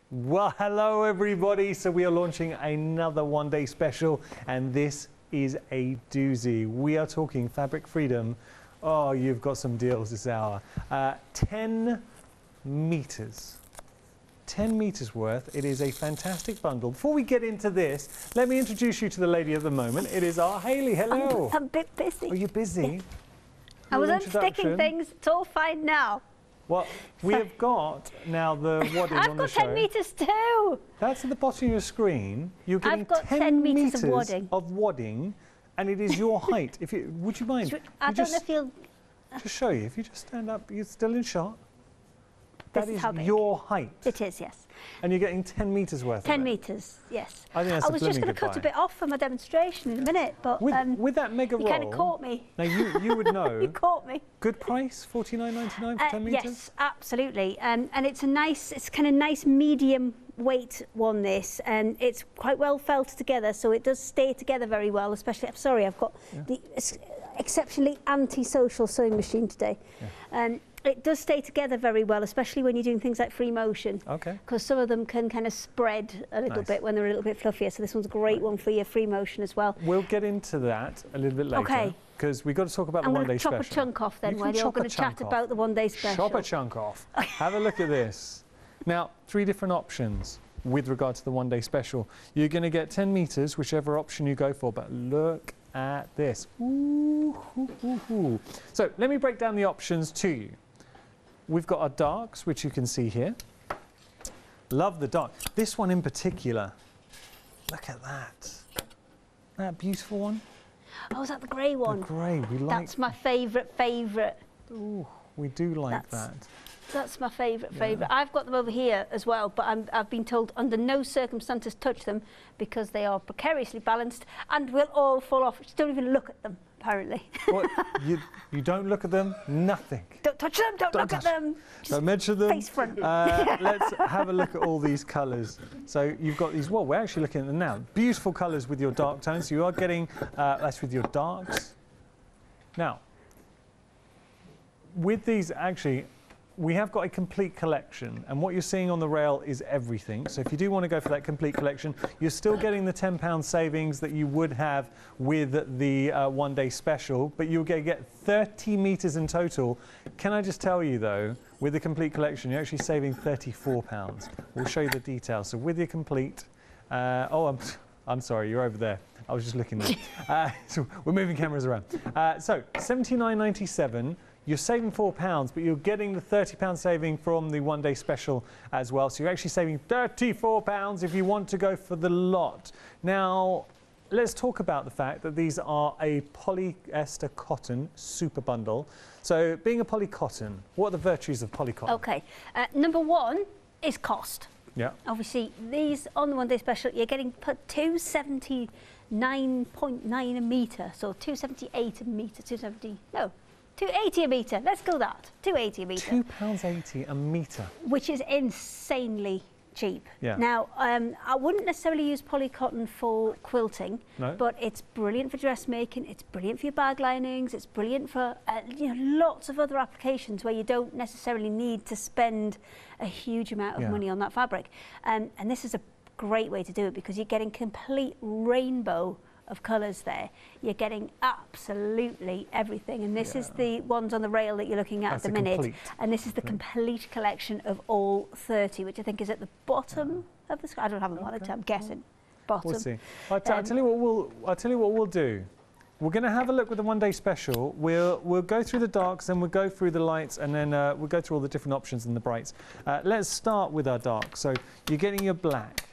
Well, hello everybody. So we are launching another one-day special, and this is a doozy. We are talking fabric freedom. Oh, you've got some deals this hour. 10 meters. 10 meters worth. It is a fantastic bundle. Before we get into this, let me introduce you to the lady of the moment. It is our Hayley. Hello. I'm a bit busy. Are you busy? I was unsticking things. It's all fine now. Well, we have got now the wadding on the show. I've got 10 meters too. That's at the bottom of your screen. You're getting I've got 10 meters of wadding, and it is your height. If you, would you mind? I don't know if you'll... Just show you. If you just stand up, you're still in shot. That is how big. your height. It is, yes. And you're getting 10 meters worth 10 of it. meters, yes. I think that's I was just going to cut a bit off for my demonstration in a minute, but with that mega roll, you kind of caught me. Now you would know. You caught me. Good price, $49.99 for 10 meters. Yes, absolutely. And it's a nice, it's kind of nice medium weight one. This, and it's quite well felt together, so it does stay together very well. Especially, I'm sorry, I've got the exceptionally anti-social sewing machine today. Yeah. It does stay together very well, especially when you're doing things like free motion. Okay. Because some of them can kind of spread a little bit when they're a little bit fluffier. So this one's a great one for your free motion as well. We'll get into that a little bit later. Okay. Because we've got to talk about the one-day special. I'm going to chop a chunk off then while you're going to chat about the one-day special. Chop a chunk off. Have a look at this. Now, 3 different options with regard to the one-day special. You're going to get 10 meters, whichever option you go for, but look at this. Ooh, ooh, ooh, ooh. So let me break down the options to you. We've got our darks, which you can see here. Love the dark. This one in particular. Look at that. That beautiful one. Oh, is that the grey one? The grey. We like. That's my favourite. Ooh, we do like that. That's my favourite. I've got them over here as well, but I've been told under no circumstances touch them because they are precariously balanced and will all fall off. Just don't even look at them, apparently. What? You don't look at them? Nothing. Don't touch them, don't look at them. Don't mention them. Face front. Let's have a look at all these colours. So you've got these, well, we're actually looking at them now. Beautiful colours with your dark tones. So you are getting, that's with your darks. Now, with these, actually, we have got a complete collection, and what you're seeing on the rail is everything. So if you do want to go for that complete collection, you're still getting the £10 savings that you would have with the one-day special, but you're going to get 30 meters in total. Can I just tell you though, with the complete collection, you're actually saving £34. We'll show you the details. So with your complete, I'm sorry, you're over there. I was just looking there. So we're moving cameras around. So $79.97. You're saving £4, but you're getting the £30 saving from the one-day special as well. So you're actually saving £34 if you want to go for the lot. Now, let's talk about the fact that these are a polyester cotton super bundle. So being a polycotton, what are the virtues of polycotton? Okay, number one is cost. Yeah. Obviously, these on the one-day special, you're getting put $279.9 a metre, so $278 a metre, $280 a metre. Let's go that. $280 a metre. £2.80 a metre. Which is insanely cheap. Yeah. Now, I wouldn't necessarily use polycotton for quilting, but it's brilliant for dressmaking. It's brilliant for your bag linings. It's brilliant for lots of other applications where you don't necessarily need to spend a huge amount of money on that fabric. And this is a great way to do it because you're getting complete rainbow of colours there. You're getting absolutely everything, and this is the ones on the rail that you're looking at the minute, and this is the complete collection of all 30, which I think is at the bottom of the screen. I don't have them on it, I'm guessing bottom. We'll see. I'll tell you what we'll do. We're going to have a look with the one-day special. We'll go through the darks, then we'll go through the lights, and then we'll go through all the different options and the brights. Let's start with our darks. So you're getting your black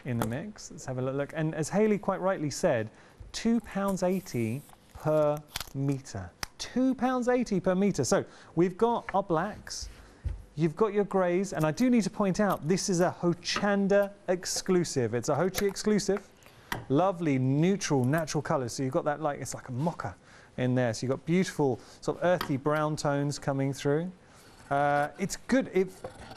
in the mix. Let's have a look. And as Hayley quite rightly said, £2.80 per metre. £2.80 per metre. So we've got our blacks, you've got your greys, and I do need to point out this is a Hochanda exclusive. It's a Hochi exclusive. Lovely, neutral, natural colours. So you've got that, it's like a mocha in there. So you've got beautiful sort of earthy brown tones coming through. It's good. Do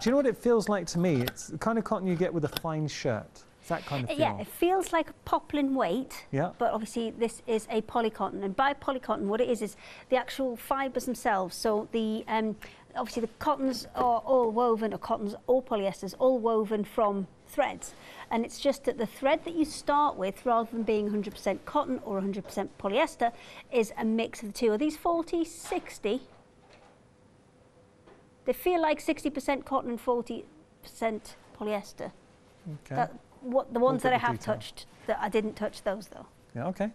you know what it feels like to me? It's the kind of cotton you get with a fine shirt. It's that kind of feel. Yeah, it feels like a poplin weight, but obviously this is a polycotton. And by polycotton, what it is the actual fibres themselves. So the obviously the cottons are all woven, or cottons or polyesters, all woven from threads. And it's just that the thread that you start with, rather than being 100% cotton or 100% polyester, is a mix of the two. Are these 40, 60? They feel like 60% cotton and 40% polyester. Okay. The ones that I have touched, that I didn't touch those though. Yeah, okay.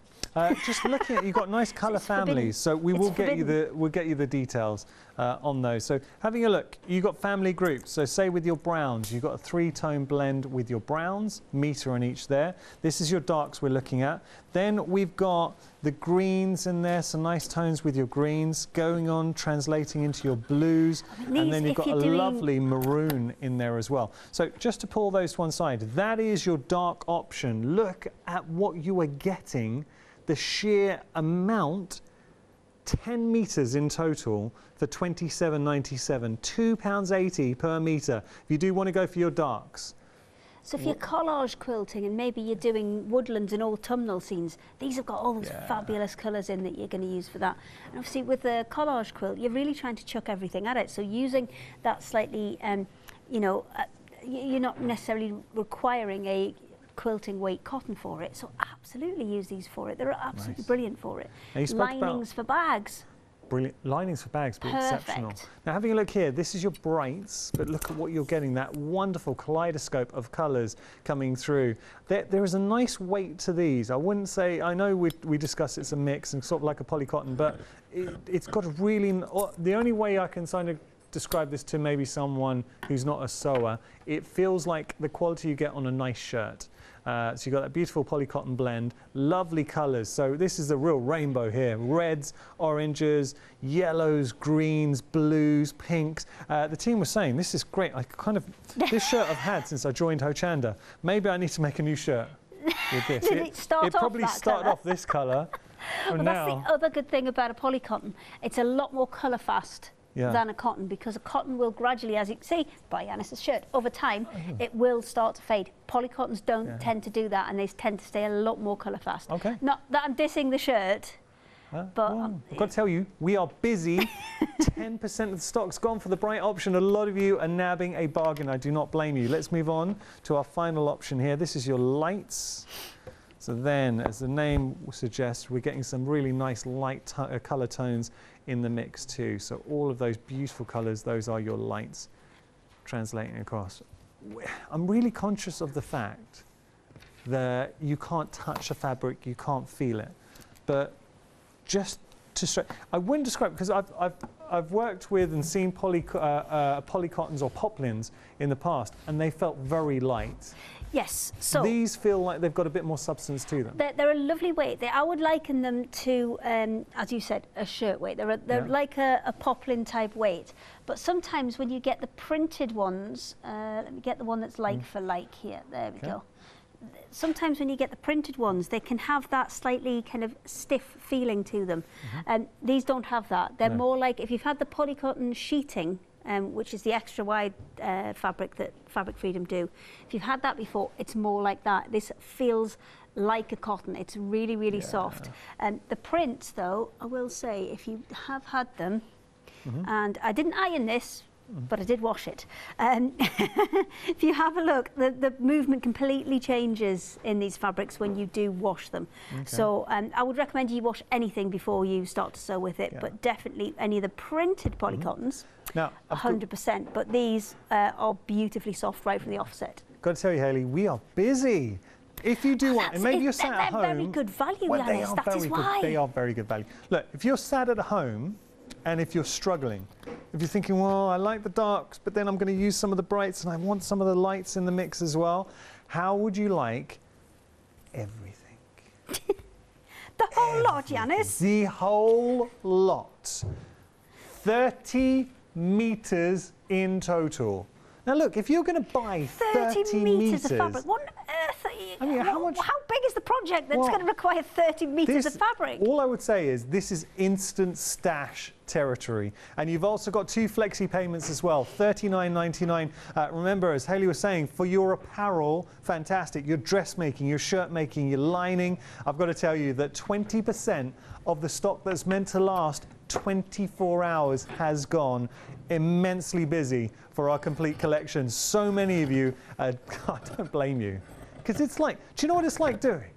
Just looking at, you've got nice colour families, so we'll get you the details on those. So having a look, you've got family groups. So say with your browns, you've got a 3-tone blend with your browns, metre on each there. This is your darks we're looking at. Then we've got the greens in there, some nice tones with your greens, going on, translating into your blues. And then you've got a lovely maroon in there as well. So just to pull those to one side, that is your dark option. Look at what you are getting. The sheer amount, 10 metres in total for £27.97, £2.80 per metre if you do want to go for your darks. So if you're collage quilting and maybe you're doing woodlands and autumnal scenes, these have got all those fabulous colours in that you're going to use for that. And obviously with the collage quilt, you're really trying to chuck everything at it. So using that slightly, you know, you're not necessarily requiring a quilting weight cotton for it, so absolutely use these for it. They're absolutely brilliant for it. Linings for bags. Brilliant. Linings for bags, be exceptional. Now having a look here, this is your brights, but look at what you're getting, that wonderful kaleidoscope of colours coming through. There is a nice weight to these. I wouldn't say, I know we discussed it's a mix and sort of like a polycotton, but it's got a really, the only way I can kind of describe this to maybe someone who's not a sewer, it feels like the quality you get on a nice shirt. So you've got that beautiful polycotton blend, lovely colours. So this is a real rainbow here. Reds, oranges, yellows, greens, blues, pinks. The team was saying, this is great. This shirt I've had since I joined Hochanda. Maybe I need to make a new shirt with this. It probably started off this colour. Well, that's the other good thing about a polycotton. It's a lot more colour fast. Than a cotton, because a cotton will gradually, as you can see by Yanis's shirt, over time it will start to fade. Polycottons don't tend to do that, and they tend to stay a lot more colour fast. Okay. Not that I'm dissing the shirt, but well, I've got to tell you, we are busy. 10% of the stock's gone for the bright option. A lot of you are nabbing a bargain. I do not blame you. Let's move on to our final option here. This is your lights. So then, as the name suggests, we're getting some really nice light colour tones in the mix too. So all of those beautiful colours, those are your lights translating across. I'm really conscious of the fact that you can't touch a fabric, you can't feel it. But just to I wouldn't describe, because I've worked with and seen polycottons or poplins in the past, and they felt very light. Yes, so these feel like they've got a bit more substance to them. They're a lovely weight. I would liken them to, as you said, a shirt weight. They're like a poplin type weight. But sometimes when you get the printed ones, let me get the one that's like for like here. There we go. Sometimes when you get the printed ones, they can have that slightly kind of stiff feeling to them. And these don't have that. They're more like, if you've had the polycotton sheeting, which is the extra wide fabric that Fabric Freedom do. If you've had that before, it's more like that. This feels like a cotton. It's really, really soft. The prints, though, I will say, if you have had them, and I didn't iron this, but I did wash it. If you have a look, the movement completely changes in these fabrics when you do wash them. So I would recommend you wash anything before you start to sew with it, but definitely any of the printed polycottons, 100%. But these are beautifully soft right from the offset. Got to tell you, Hayley, we are busy. If you do want, and maybe you're sat at home. They're very good value, Yanis, that is why. They are very good value. Look, if you're sat at home, and if you're struggling, if you're thinking, well, I like the darks, but then I'm going to use some of the brights and I want some of the lights in the mix as well, how would you like everything? The whole lot, Yanis. The whole lot. 30 metres in total. Now look, if you're going to buy 30 metres of fabric, what on earth are you, I mean, how big is the project that's going to require 30 metres of fabric? All I would say is this is instant stash territory. And you've also got 2 flexi payments as well, $39.99. Remember, as Hayley was saying, for your apparel, fantastic. Your dressmaking, your shirt making, your lining. I've got to tell you that 20% of the stock that's meant to last 24 hours has gone. immensely busy for our complete collection. So many of you, I don't blame you, because it's like, do you know what it's like doing?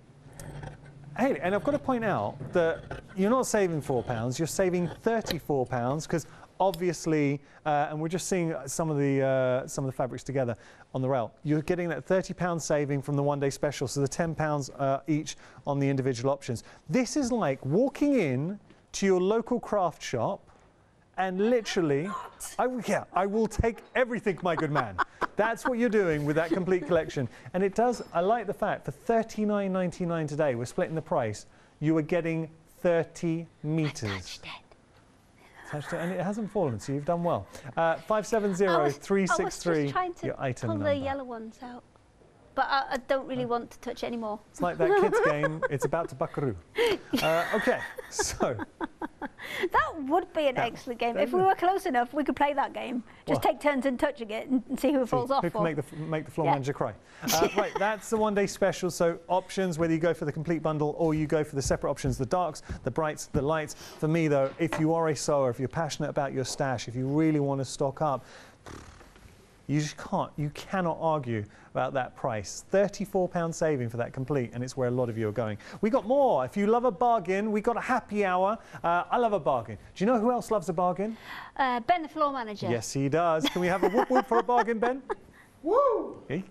Hey, and I've got to point out that you're not saving £4, you're saving £34, because obviously, and we're just seeing some of the fabrics together on the rail. You're getting that £30 saving from the one-day special, so the £10 each on the individual options. This is like walking in to your local craft shop and literally, I will take everything, my good man. That's what you're doing with that complete collection. And it does, I like the fact, for $39.99 today, we're splitting the price, you are getting 30 meters. And it hasn't fallen, so you've done well. 570-363, your item number. Pull the yellow ones out. But I don't really want to touch it anymore. It's like that kids game, it's about to buckaroo. Okay, so. That would be an excellent game. If we were close enough, we could play that game. Just take turns in touching it and see who falls off. Who can make the floor manager cry. Right, that's the one-day special. So options, whether you go for the complete bundle or you go for the separate options, the darks, the brights, the lights. For me, though, if you are a sewer, if you're passionate about your stash, if you really want to stock up, you just can't, you cannot argue about that price. £34 saving for that complete, and it's where a lot of you are going. We got more. If you love a bargain, we got a happy hour. I love a bargain. Do you know who else loves a bargain? Ben, the floor manager. Yes, he does. Can we have a whoop whoop for a bargain, Ben? Woo! Okay.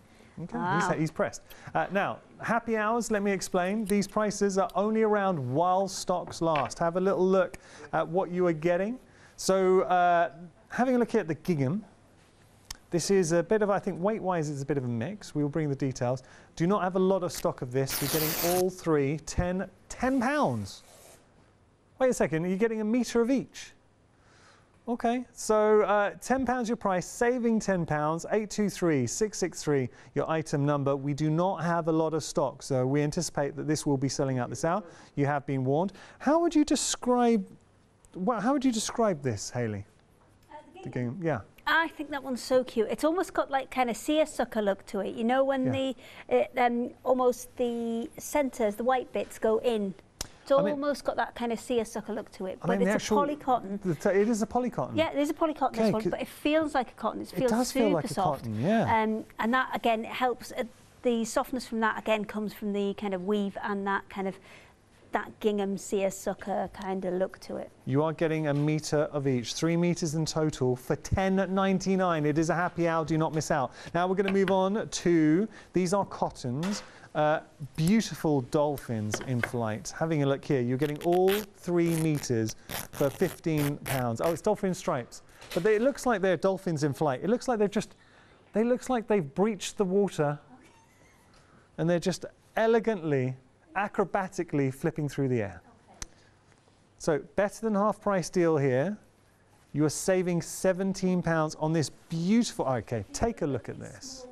Wow. He's pressed. Now, happy hours, let me explain. These prices are only around while stocks last. Have a little look at what you are getting. So, having a look at the gingham. This is a bit of, I think, weight-wise, it's a bit of a mix. We will bring the details. Do not have a lot of stock of this. You're getting all three, £10. Wait a second, are you getting a metre of each? Okay, so £10 your price, saving £10, 823-663, your item number. We do not have a lot of stock, so we anticipate that this will be selling out this hour. You have been warned. How would you describe this, Hayley? The gingham, yeah. I think that one's so cute. It's almost got like kind of seersucker look to it. You know when almost the centres, the white bits go in. It's almost got that kind of seersucker look to it. But it's a polycotton. It is a polycotton. Yeah, it is a polycotton, this one, but it feels like a cotton. It feels does super feel like soft. A cotton, yeah. And that again, it helps. The softness from that again comes from the kind of weave and that kind of that gingham seersucker kind of look to it. You are getting a metre of each, 3 metres in total for £10.99. It is a happy hour, do not miss out. Now we're going to move on to, these are cottons, beautiful dolphins in flight. Having a look here, you're getting all 3 metres for £15. Oh, it's Dolphin Stripes. But it looks like they're dolphins in flight. It looks like they've breached the water and they're just elegantly, acrobatically flipping through the air. Okay. So better than half price deal here. You are saving £17 on this beautiful, okay, take a look at this.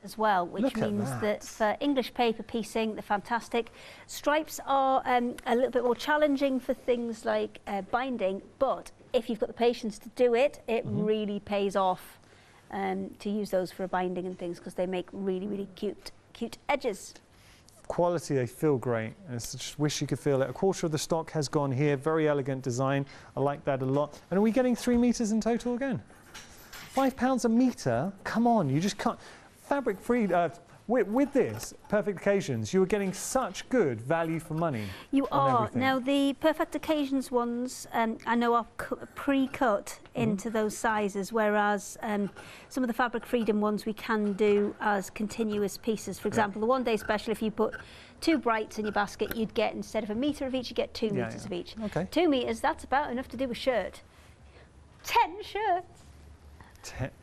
As well, which means that for English paper piecing, they're fantastic. Stripes are a little bit more challenging for things like binding, but if you've got the patience to do it, it really pays off to use those for a binding and things, because they make really, really cute edges. Quality, they feel great. I just wish you could feel it. A quarter of the stock has gone here. Very elegant design. I like that a lot. And are we getting 3 metres in total again? £5 a metre? Come on, you just can't. Fabric free. With this, Perfect Occasions, you are getting such good value for money. You are. Now, the Perfect Occasions ones, I know are pre-cut into those sizes, whereas some of the Fabric Freedom ones we can do as continuous pieces. For example, the one-day special, if you put 2 brights in your basket, you'd get, instead of a metre of each, you get 2 metres of each. Okay. 2 metres, that's about enough to do a shirt. 10 shirts.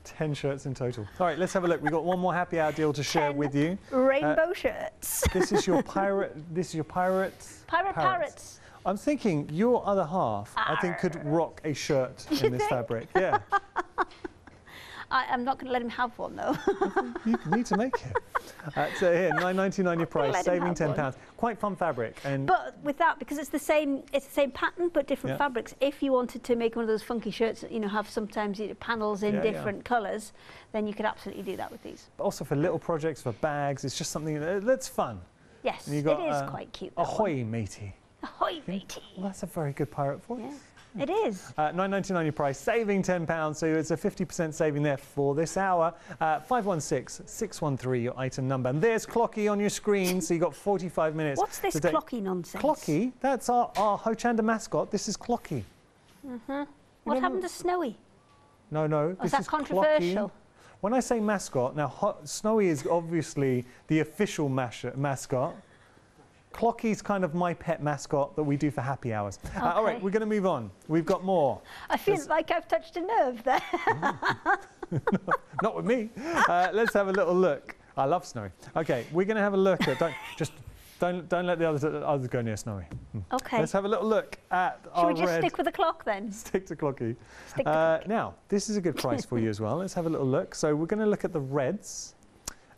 10 shirts in total. All right, let's have a look. We've got one more happy hour deal to share with you. Rainbow shirts. This is your pirate. This is your pirates. Parrots. I'm thinking your other half, I think, could rock a shirt in this fabric. Yeah. I'm not going to let him have one, though. You need to make it. So here, £9.99 your price, saving £10. Quite fun fabric. But with that, because it's the same pattern but different fabrics. If you wanted to make one of those funky shirts that have sometimes panels in different colours, then you could absolutely do that with these. But also for little projects, for bags, it's just something that's fun. Yes, it is quite cute. Ahoy, matey. Ahoy, matey. Well, that's a very good pirate voice. Yeah. It is. £9.99 your price, saving £10, so it's a 50% saving there for this hour. 516-613 your item number. And there's Clocky on your screen, so you've got 45 minutes. What's this Clocky nonsense? Clocky? That's our Hochanda mascot. This is Clocky. What happened to Snowy? No, no. Oh, is that controversial? Clocky. When I say mascot, now Snowy is obviously the official mascot. Clocky's kind of my pet mascot that we do for happy hours. Okay. All right, we're going to move on. We've got more. I feel like I've touched a nerve there. Not with me. Let's have a little look. I love Snowy. Okay, we're going to have a look at. Don't let the others go near Snowy. Okay. Let's have a little look at our red. Should we just stick with the clock then? Stick to Clocky. Stick to Clocky. Now, this is a good price for you as well. Let's have a little look. So we're going to look at the reds.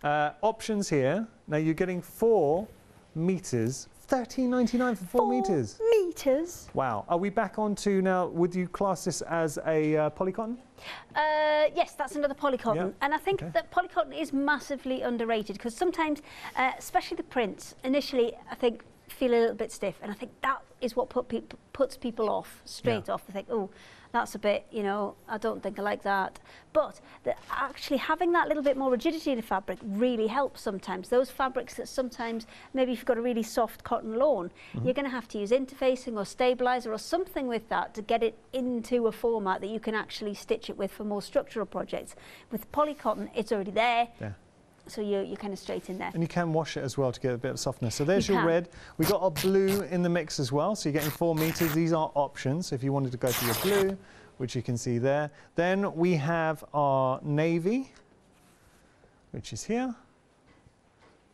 Options here. Now you're getting 4 meters, £13.99 for 4 meters. 4 meters? Wow. Are we back on to now, would you class this as a Polycotton? Yes, that's another Polycotton. Yeah. And I think that Polycotton is massively underrated because sometimes, especially the prints, initially I think feel a little bit stiff. And I think that is what puts people off straight off. They think, oh, that's a bit, you know, I don't think I like that. But actually having that little bit more rigidity in the fabric really helps sometimes. Those fabrics that sometimes, maybe if you've got a really soft cotton lawn, you're going to have to use interfacing or stabilizer or something with that to get it into a format that you can actually stitch it with for more structural projects. With Polycotton, it's already there. Yeah. So you're kind of straight in there. And you can wash it as well to get a bit of softness. So there's your red. We've got our blue in the mix as well. So you're getting 4 meters. These are options. So if you wanted to go for your blue, which you can see there. Then we have our navy, which is here.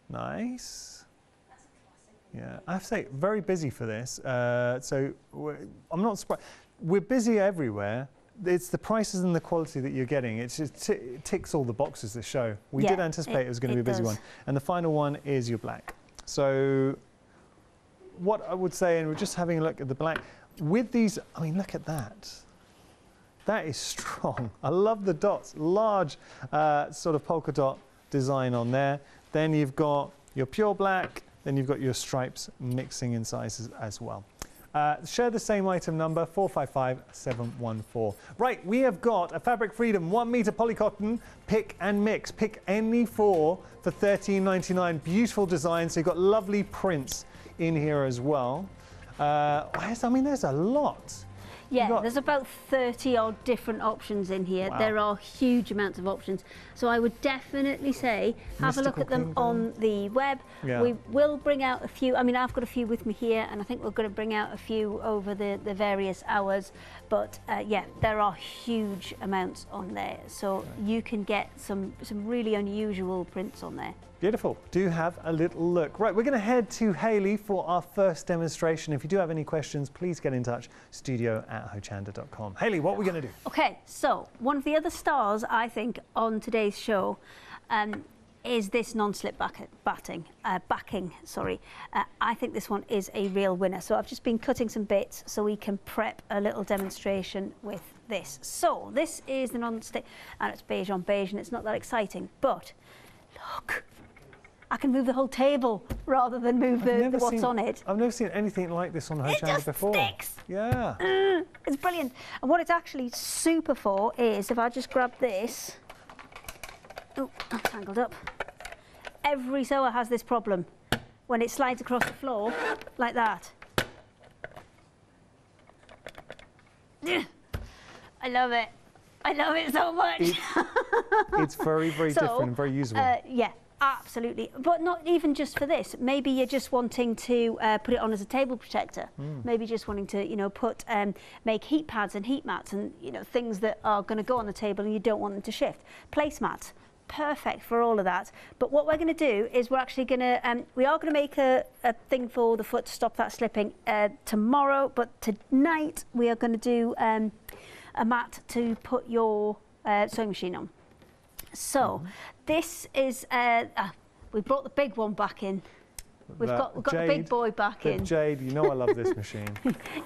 Nice. That's a classic. Yeah, I have to say, very busy for this. So I'm not surprised. We're busy everywhere. It's the prices and the quality that you're getting. It just ticks all the boxes this show. We did anticipate it was going to be a busy one. And the final one is your black. So what I would say, and we're just having a look at the black, with these, I mean, look at that. That is strong. I love the dots, large sort of polka dot design on there. Then you've got your pure black, then you've got your stripes mixing in sizes as well. Share the same item number, 455714. Right, we have got a Fabric Freedom 1 meter Polycotton pick and mix. Pick any 4 for £13.99. Beautiful design, so you've got lovely prints in here as well. I mean, there's a lot. Yeah, there's about 30 odd different options in here. Wow. There are huge amounts of options. So I would definitely say have a look at them on the web. Yeah. We will bring out a few. I mean, I've got a few with me here, and I think we're going to bring out a few over the various hours. But yeah, there are huge amounts on there. So you can get some really unusual prints on there. Beautiful. Do have a little look. Right, we're going to head to Hayley for our first demonstration. If you do have any questions, please get in touch, studio@hochanda.com. Hayley, what are we going to do? Okay, so one of the other stars, I think, on today's show is this non-slip backing. I think this one is a real winner. So I've just been cutting some bits so we can prep a little demonstration with this. So this is the non-slip, and it's beige on beige, and it's not that exciting, but look. I can move the whole table rather than move what's on it. I've never seen anything like this on Hochanda before. It just sticks. Yeah. It's brilliant. And what it's actually super for is, if I just grab this, oh, I'm tangled up. Every sewer has this problem when it slides across the floor like that. I love it. I love it so much. It's very, very different and very usable. Yeah. Absolutely, but not even just for this. Maybe you're just wanting to put it on as a table protector. Maybe just wanting to, you know, make heat pads and heat mats and, you know, things that are going to go on the table and you don't want them to shift. Placemats, perfect for all of that. But what we're going to do is we're actually going to, we are going to make a thing for the foot to stop that slipping tomorrow. But tonight we are going to do a mat to put your sewing machine on. So this is, we brought the big one back in. We've got the big boy back in. Jade, you know I love this machine.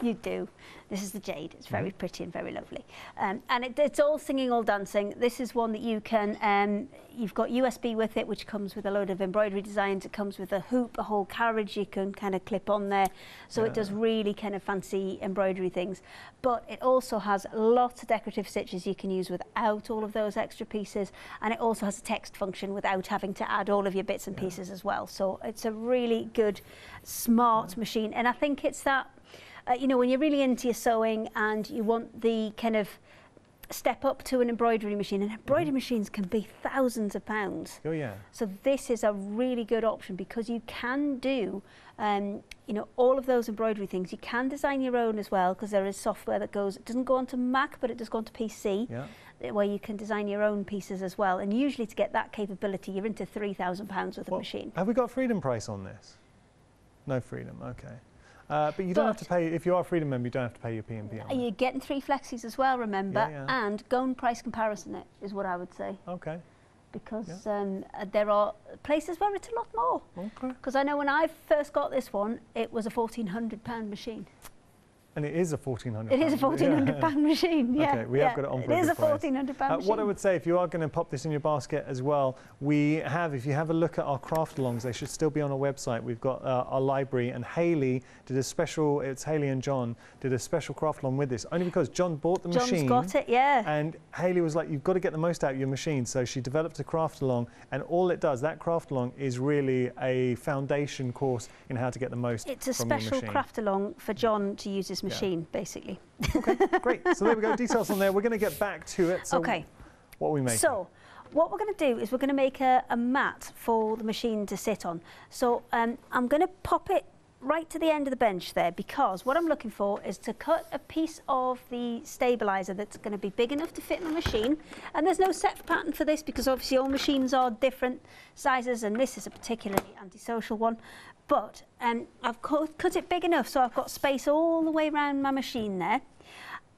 You do. This is the Jade. It's very pretty and very lovely. And it's all singing, all dancing. This is one that you can, you've got USB with it, which comes with a load of embroidery designs. It comes with a hoop, a whole carriage you can kind of clip on there. So it does really kind of fancy embroidery things. But it also has lots of decorative stitches you can use without all of those extra pieces. And it also has a text function without having to add all of your bits and pieces as well. So it's a really good, smart machine. And I think it's that, you know, when you're really into your sewing and you want the kind of step up to an embroidery machine, and embroidery machines can be thousands of pounds. Oh yeah. So this is a really good option because you can do, you know, all of those embroidery things. You can design your own as well because there is software that goes, it doesn't go onto Mac, but it does go onto PC. Yeah. Where you can design your own pieces as well. And usually to get that capability, you're into £3,000 worth of machine. Have we got a freedom price on this? No freedom, okay. But you don't have to pay, if you are a freedom member, you don't have to pay your P&P on it. You're getting 3 flexis as well, remember, and go and price comparison it, is what I would say. Okay. Because there are places where it's a lot more. Okay. Because I know when I first got this one, it was a £1,400 machine. And it is a £1,400. It is a £1,400 machine, yeah. Okay, we have got it on for It is a £1,400 machine. What I would say, if you are going to pop this in your basket as well, we have, if you have a look at our craft alongs, they should still be on our website. We've got our library, and Hayley did a special, it's Hayley and John, did a special craft along with this, only because John bought the machine. John's got it, yeah. And Hayley was like, you've got to get the most out of your machine. So she developed a craft along, and all it does, that craft along is really a foundation course in how to get the most from your machine. It's a special craft along for John to use his machine, basically. Okay, great. So there we go, details on there. We're going to get back to it. So okay. What are we making? So what we're going to do is we're going to make a mat for the machine to sit on. So I'm going to pop it right to the end of the bench there, because what I'm looking for is to cut a piece of the stabilizer that's going to be big enough to fit in the machine. And there's no set pattern for this because obviously all machines are different sizes, and this is a particularly antisocial one. But I've cut it big enough so I've got space all the way around my machine there.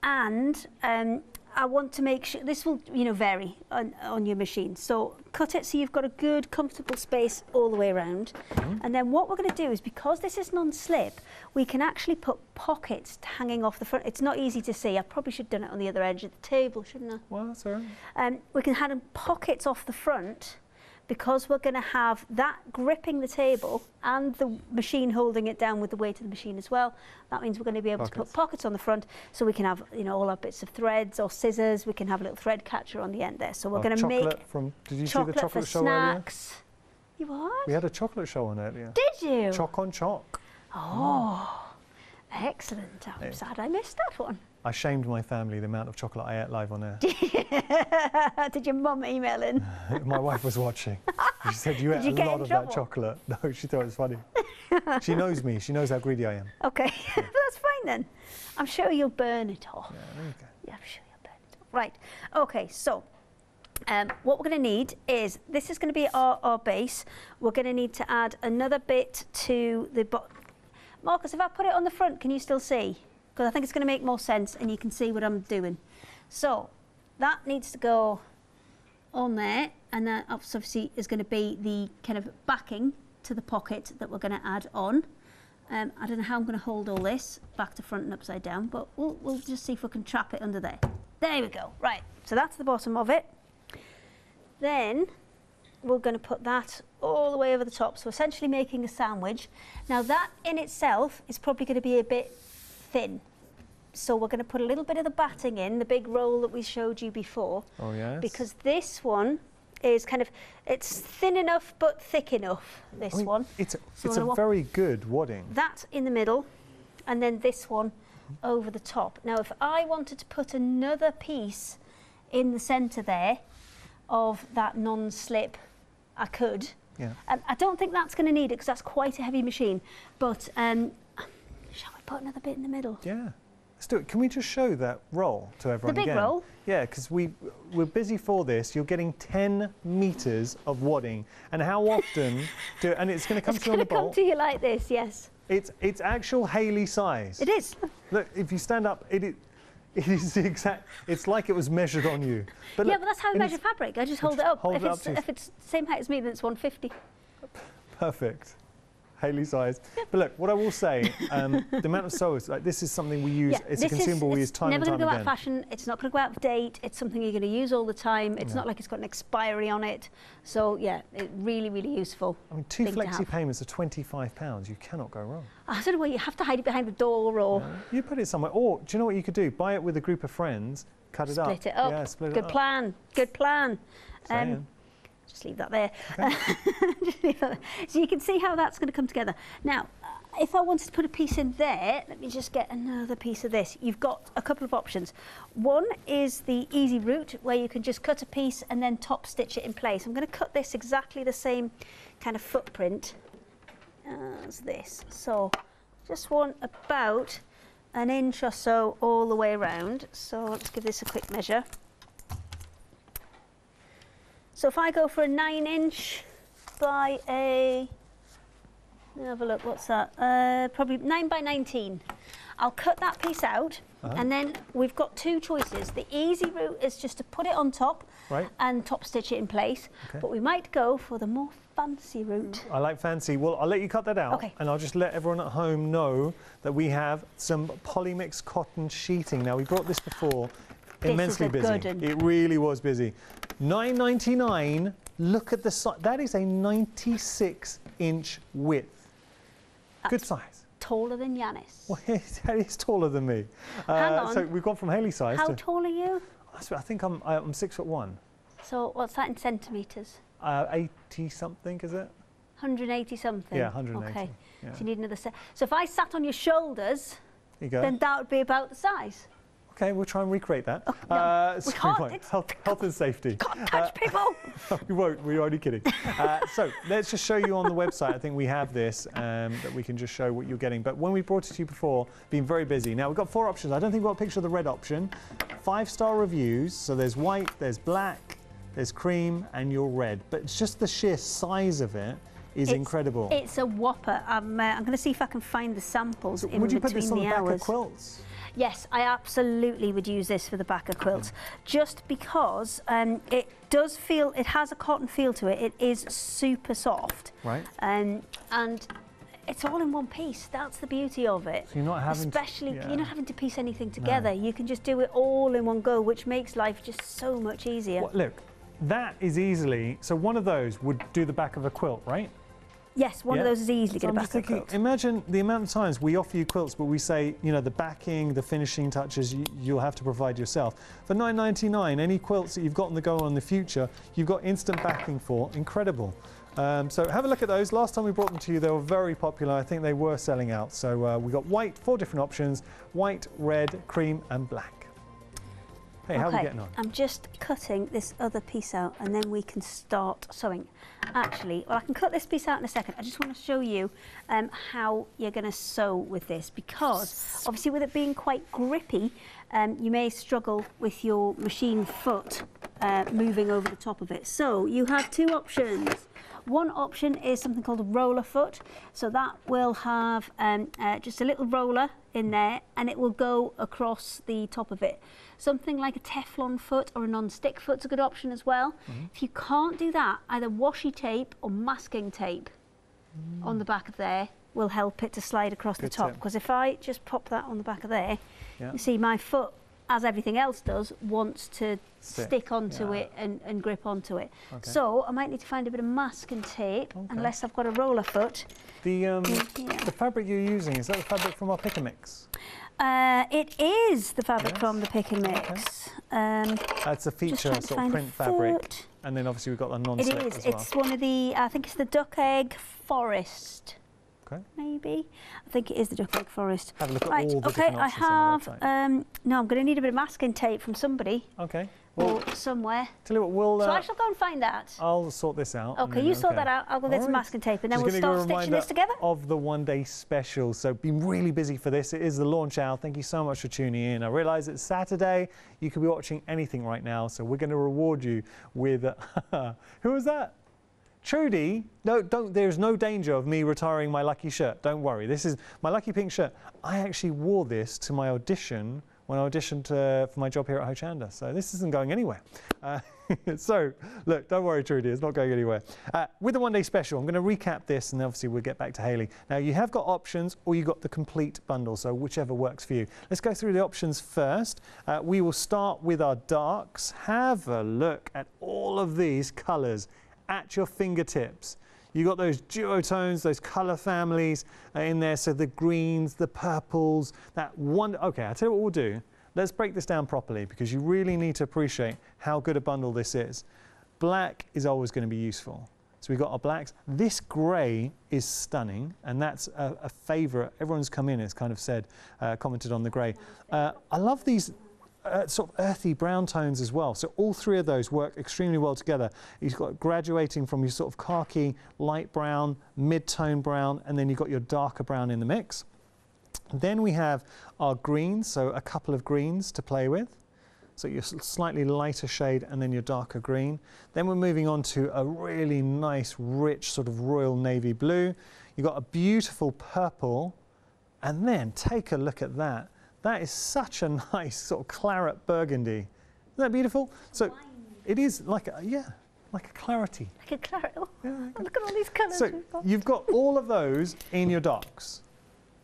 And I want to make sure, this will, you know, vary on your machine. So cut it so you've got a good, comfortable space all the way around. And then what we're going to do is, because this is non-slip, we can actually put pockets hanging off the front. It's not easy to see. I probably should have done it on the other edge of the table, shouldn't I? Well, that's all right. We can hang pockets off the front, because we're going to have that gripping the table and the machine holding it down with the weight of the machine as well. That means we're going to be able to put pockets on the front, so we can have, you know, all our bits of threads or scissors. We can have a little thread catcher on the end there. So we're going to make did you see the chocolate show snacks. Earlier? You what? We had a chocolate show on earlier. Did you? Choc on choc. Oh, excellent. I'm sad I missed that one. I shamed my family the amount of chocolate I ate live on air. Did your mum email in? My wife was watching. She said, you ate a lot of that chocolate. No, she thought it was funny. She knows me. She knows how greedy I am. Okay, that's fine then. I'm sure you'll burn it off. Yeah, there you go. Yeah, I'm sure you'll burn it off. Right, okay, so what we're going to need is, this is going to be our base. We're going to need to add another bit to the bottom. Marcus, if I put it on the front, can you still see? Because I think it's going to make more sense and you can see what I'm doing. So that needs to go on there, and that obviously is going to be the kind of backing to the pocket that we're going to add on. I don't know how I'm going to hold all this back to front and upside down, but we'll just see if we can trap it under there. There we go. Right, so that's the bottom of it. Then we're going to put that all the way over the top, so essentially making a sandwich. Now that in itself is probably going to be a bit thin, so we're going to put a little bit of the batting in, the big roll that we showed you before. Oh yes. Because this one is kind of, it's thin enough but thick enough, this one. It's a very good wadding. That in the middle, and then this one over the top. Now if I wanted to put another piece in the centre there of that non-slip, I could. Yeah. I don't think that's going to need it because that's quite a heavy machine, but shall we put another bit in the middle? Yeah, let's do it. Can we just show that roll to everyone again? The big roll? Yeah, because we're busy for this. You're getting 10 metres of wadding. And how often and it's going to come to you on the bolt. It's going to come to you like this, yes. It's actual Hayley size. It is. Look, if you stand up, it is the exact, it's like it was measured on you. But yeah, look, but that's how I measure fabric. I just hold it up. Hold it up if it's the same height as me, then it's 150. Perfect. Haley size. But look, what I will say, the amount of sewers, like this is something we use, it's a consumable we use time and time again. It's never going to go out of fashion, it's not going to go out of date, it's something you're going to use all the time, it's not like it's got an expiry on it. So yeah, really, really useful. I mean, 2 flexi payments are £25, you cannot go wrong. I don't know why you have to hide it behind the door or... No, you put it somewhere, or do you know what you could do? Buy it with a group of friends, cut it up. Split it up. Yeah, split good it up. Plan, good plan. Just leave that there. Okay. So you can see how that's going to come together. Now, if I wanted to put a piece in there, let me just get another piece of this. You've got a couple of options. One is the easy route, where you can just cut a piece and then top stitch it in place. I'm going to cut this exactly the same kind of footprint as this. So just want about an inch or so all the way around. So let's give this a quick measure. So if I go for a 9-inch by a, let me have a look, what's that? Probably 9 by 19. I'll cut that piece out, and then we've got two choices. The easy route is just to put it on top and top stitch it in place, but we might go for the more fancy route. I like fancy. Well, I'll let you cut that out, and I'll just let everyone at home know that we have some Polymix cotton sheeting. Now, we brought this before. Immensely busy. It really was busy. $9.99. Look at the size. That is a 96-inch width. Good size. Taller than Yanis. Well, that is taller than me. Hang on. So we've gone from Haley size. How tall are you? I think I'm 6'1". So what's that in centimetres? 80 something, is it? 180 something. Yeah, 180. Okay. Yeah. So you need another set. So if I sat on your shoulders, then that would be about the size. Okay, we'll try and recreate that. Oh, no, we can't. Health and safety. Can't touch people. We won't. We're only kidding. So let's just show you on the website. I think we have this that we can just show what you're getting. But when we brought it to you before, been very busy. Now we've got 4 options. I don't think we've got a picture of the red option. 5-star reviews. So there's white, there's black, there's cream, and your red. But it's just the sheer size of it is incredible. It's a whopper. I'm going to see if I can find the samples in between the hours. Would you put this on the back of quilts? Yes, I absolutely would use this for the back of quilts, just because it does feel, it has a cotton feel to it. It is super soft. Right. And it's all in one piece. That's the beauty of it. So you're not having you're not having to piece anything together. No. You can just do it all in one go, which makes life just so much easier. Well, look, that is easily, so one of those would do the back of a quilt, right? Yes, one of those is easily going to back a quilt. Imagine the amount of times we offer you quilts, but we say, you know, the backing, the finishing touches, you'll have to provide yourself. For $9.99, any quilts that you've got on the go in the future, you've got instant backing for. Incredible. So have a look at those. Last time we brought them to you, they were very popular. I think they were selling out. So we got white, 4 different options: white, red, cream, and black. Hey, how are we getting on? I'm just cutting this other piece out, and then we can start sewing. Actually, well, I can cut this piece out in a second. I just want to show you how you're going to sew with this, because obviously with it being quite grippy, you may struggle with your machine foot moving over the top of it. So you have 2 options. One option is something called a roller foot. So that will have just a little roller in there, and it will go across the top of it. Something like a Teflon foot or a non-stick foot's a good option as well. If you can't do that, either washi tape or masking tape on the back of there will help it to slide across the top. Because if I just pop that on the back of there, you see my foot, as everything else does, wants to stick onto it and grip onto it. So I might need to find a bit of masking tape, unless I've got a roller foot. The fabric you're using, is that the fabric from our pick and mix? It is the fabric from the pick and mix. That's a feature sort of print fabric. And then obviously we've got the non-slip as well. It's one of the, I think it's the duck egg forest. Maybe. I think it is the duck egg forest. Have a look at all the different options on the website. No, I'm going to need a bit of masking tape from somebody. Well, or somewhere. Tell you what, so I shall go and find that. I'll sort this out. Okay, you sort that out. I'll go get some masking tape, and then we'll start stitching this together. Of the one-day special. So been really busy for this. It is the launch hour. Thank you so much for tuning in. I realise it's Saturday. You could be watching anything right now, so we're going to reward you with. Who was that? Trudy, no, don't. There's no danger of me retiring my lucky shirt. Don't worry. This is my lucky pink shirt. I actually wore this to my audition when I auditioned for my job here at Hochanda. So this isn't going anywhere. So, look, don't worry, Trudy, it's not going anywhere. With the one-day special, I'm going to recap this, and obviously we'll get back to Hayley. Now, you have got options, or you've got the complete bundle, so whichever works for you. Let's go through the options first. We will start with our darks. Have a look at all of these colours at your fingertips. You've got those duotones, those colour families in there, so the greens, the purples, that one. Okay, I'll tell you what we'll do. Let's break this down properly, because you really need to appreciate how good a bundle this is. Black is always going to be useful. So we've got our blacks. This grey is stunning, and that's a favourite. Everyone's come in has kind of said, commented on the grey. I love these sort of earthy brown tones as well. So all three of those work extremely well together. You've got graduating from your sort of khaki, light brown, mid-tone brown, and then you've got your darker brown in the mix. Then we have our greens, so a couple of greens to play with. So your slightly lighter shade and then your darker green. Then we're moving on to a really nice, rich sort of royal navy blue. You've got a beautiful purple, and then take a look at that. That is such a nice sort of claret burgundy. Isn't that beautiful? So wine. It is like a, yeah, like a clarity. Like a claret. Oh, yeah, look at all these colours. So you've got all of those in your darks.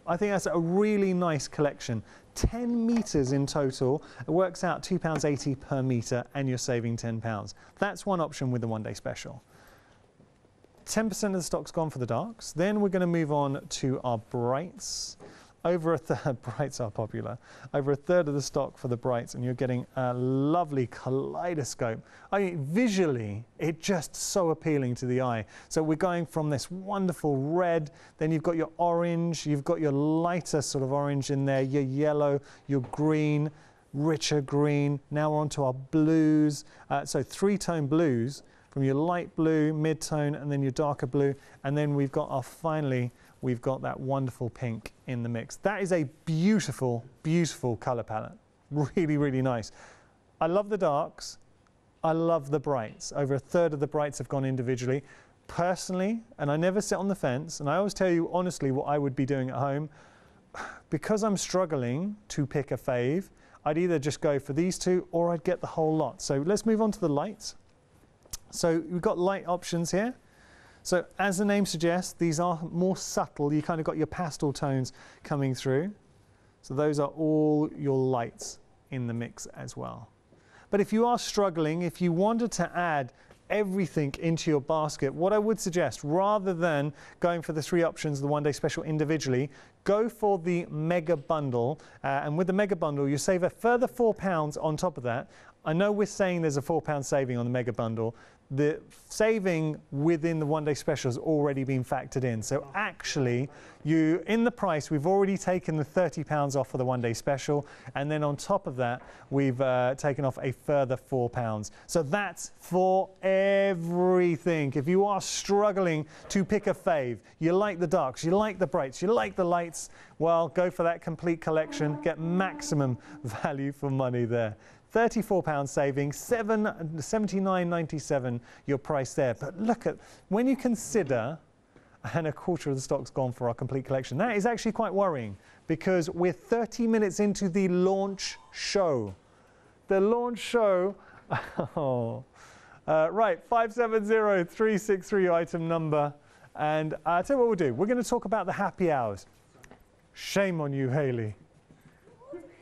I think that's a really nice collection. 10 metres in total. It works out £2.80 per metre, and you're saving £10. That's one option with the one-day special. 10% of the stock's gone for the darks. Then we're going to move on to our brights. Over a third, brights are popular. Over a third of the stock for the brights, and you're getting a lovely kaleidoscope. I mean, visually, it's just so appealing to the eye. So we're going from this wonderful red, then you've got your orange, you've got your lighter sort of orange in there, your yellow, your green, richer green. Now we're on to our blues. So three-tone blues, from your light blue, mid-tone, and then your darker blue. And then we've got our finally, we've got that wonderful pink in the mix. That is a beautiful, beautiful colour palette. Really, really nice. I love the darks. I love the brights. Over a third of the brights have gone individually. Personally, and I never sit on the fence, and I always tell you honestly what I would be doing at home, because I'm struggling to pick a fave, I'd either just go for these two or I'd get the whole lot. So let's move on to the lights. So we've got light options here. So as the name suggests, these are more subtle. You kind of got your pastel tones coming through. So those are all your lights in the mix as well. But if you are struggling, if you wanted to add everything into your basket, what I would suggest, rather than going for the three options, the one-day special individually, go for the mega bundle. And with the mega bundle, you save a further £4 on top of that. I know we're saying there's a £4 saving on the mega bundle. The saving within the one-day special has already been factored in. So actually, in the price, we've already taken the £30 off for the one-day special, and then on top of that, we've taken off a further £4. So that's for everything. If you are struggling to pick a fave, you like the darks, you like the brights, you like the lights, well, go for that complete collection. Get maximum value for money there. £34 saving, $79.97 your price there. But look at, when you consider, and a quarter of the stock's gone for our complete collection, that is actually quite worrying, because we're 30 minutes into the launch show. The launch show, right, 570363 item number. And I'll tell you what we'll do. We're going to talk about the happy hours. Shame on you, Hayley.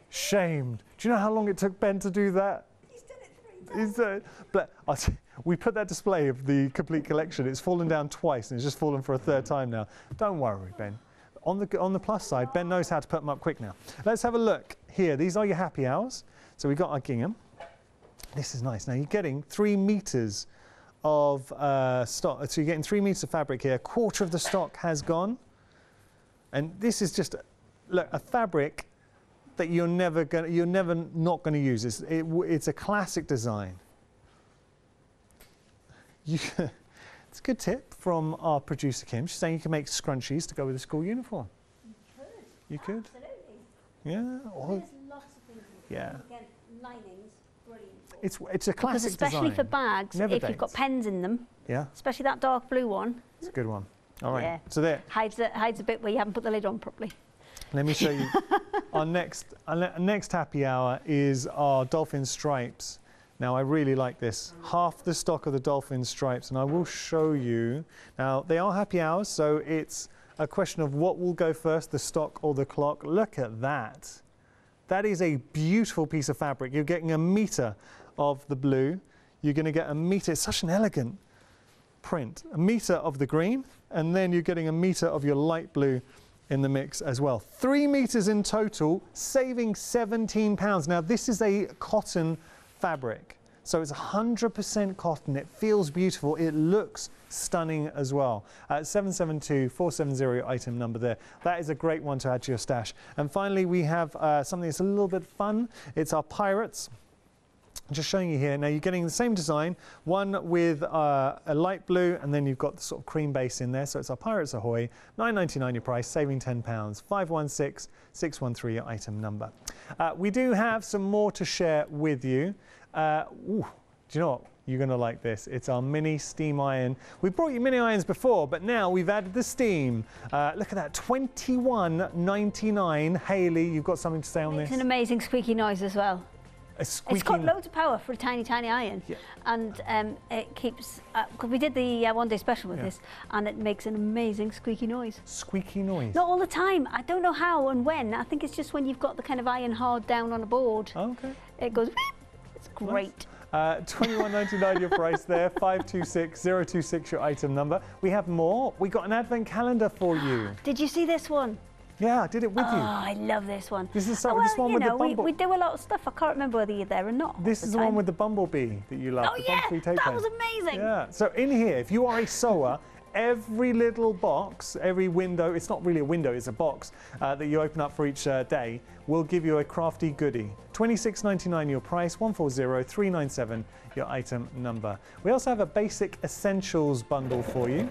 Shamed. Do you know how long it took Ben to do that? He's done it 3 times. We put that display of the complete collection. It's fallen down twice, and it's just fallen for a third time now. Don't worry, Ben. On the plus side, Ben knows how to put them up quick now. Let's have a look here. These are your happy hours. So we've got our gingham. This is nice. Now you're getting 3 meters of stock. So you're getting 3 meters of fabric here. A quarter of the stock has gone. And this is just, look, a fabric that you're never not going to use. It's a classic design. It's a good tip from our producer Kim. She's saying you can make scrunchies to go with a school uniform. You could. Absolutely. Yeah. There's lots of things. Yeah. Again, linings, brilliant. It's a classic because especially design. for bags, Never if dates. you've got pens in them. Yeah. Especially that dark blue one. It's a good one. All right. Yeah. So there. Hides a bit where you haven't put the lid on properly. Let me show you. Our next happy hour is our Dolphin Stripes Now I really like this. Half the stock of the Dolphin Stripes, and I will show you. Now they are happy hours, so it's a question of what will go first, the stock or the clock. Look at that. That is a beautiful piece of fabric. You're getting a metre of the blue. You're going to get a metre, it's such an elegant print. A metre of the green, and then you're getting a metre of your light blue in the mix as well. 3 meters in total, saving £17. Now this is a cotton fabric, so it's 100% cotton. It feels beautiful. It looks stunning as well. 772470 item number there. That is a great one to add to your stash. And finally, we have something that's a little bit fun. It's our pirates. Just showing you here. Now you're getting the same design, one with a light blue, and then you've got the sort of cream base in there. So it's our Pirates Ahoy, £9.99 your price, saving £10, 516613 your item number. We do have some more to share with you. Do you know what? You're going to like this. It's our mini steam iron. We brought you mini irons before, but now we've added the steam. Look at that, £21.99. Hayley, you've got something to say on this? It's an amazing squeaky noise as well. It's got loads of power for a tiny, tiny iron, and it keeps. Because we did the one-day special with this, and it makes an amazing squeaky noise. Squeaky noise. Not all the time. I don't know how and when. I think it's just when you've got the kind of iron hard down on a board. Oh, okay. It goes. It's great. Nice. £21.99 your price there. 526026 your item number. We have more. We got an advent calendar for you. Did you see this one? Yeah, I did it with you. Oh, I love this one. This is this one with the bumblebee. We do a lot of stuff. I can't remember whether you're there or not. This is the one with the bumblebee that you love. Oh, yeah, that was amazing. Yeah, so in here, if you are a sewer, every little box, every window, it's not really a window, it's a box that you open up for each day, will give you a crafty goodie. £26.99 your price, 140397 your item number. We also have a basic essentials bundle for you.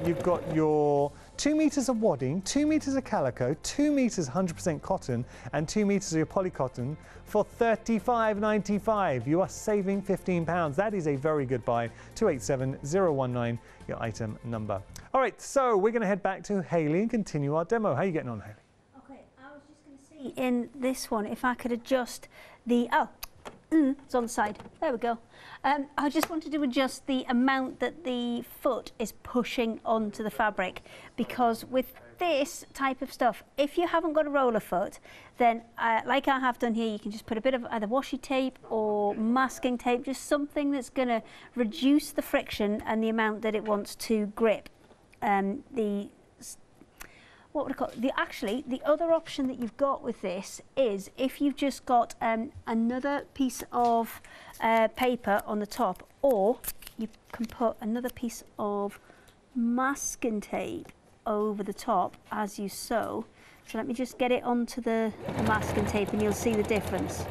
You've got your 2 meters of wadding, 2 meters of calico, 2 meters 100% cotton, and 2 meters of your polycotton for £35.95. You are saving £15. That is a very good buy. 287019 your item number. All right, so we're going to head back to Hayley and continue our demo. How are you getting on, Hayley? Okay, I was just going to see in this one if I could adjust the it's on the side. There we go. I just wanted to adjust the amount that the foot is pushing onto the fabric, because with this type of stuff, if you haven't got a roller foot, then like I have done here, you can just put a bit of either washi tape or masking tape, just something that's going to reduce the friction and the amount that it wants to grip. What would I call it? Actually, the other option that you've got with this is if you've just got another piece of paper on the top, or you can put another piece of masking tape over the top as you sew. So let me just get it onto the masking tape and you'll see the difference.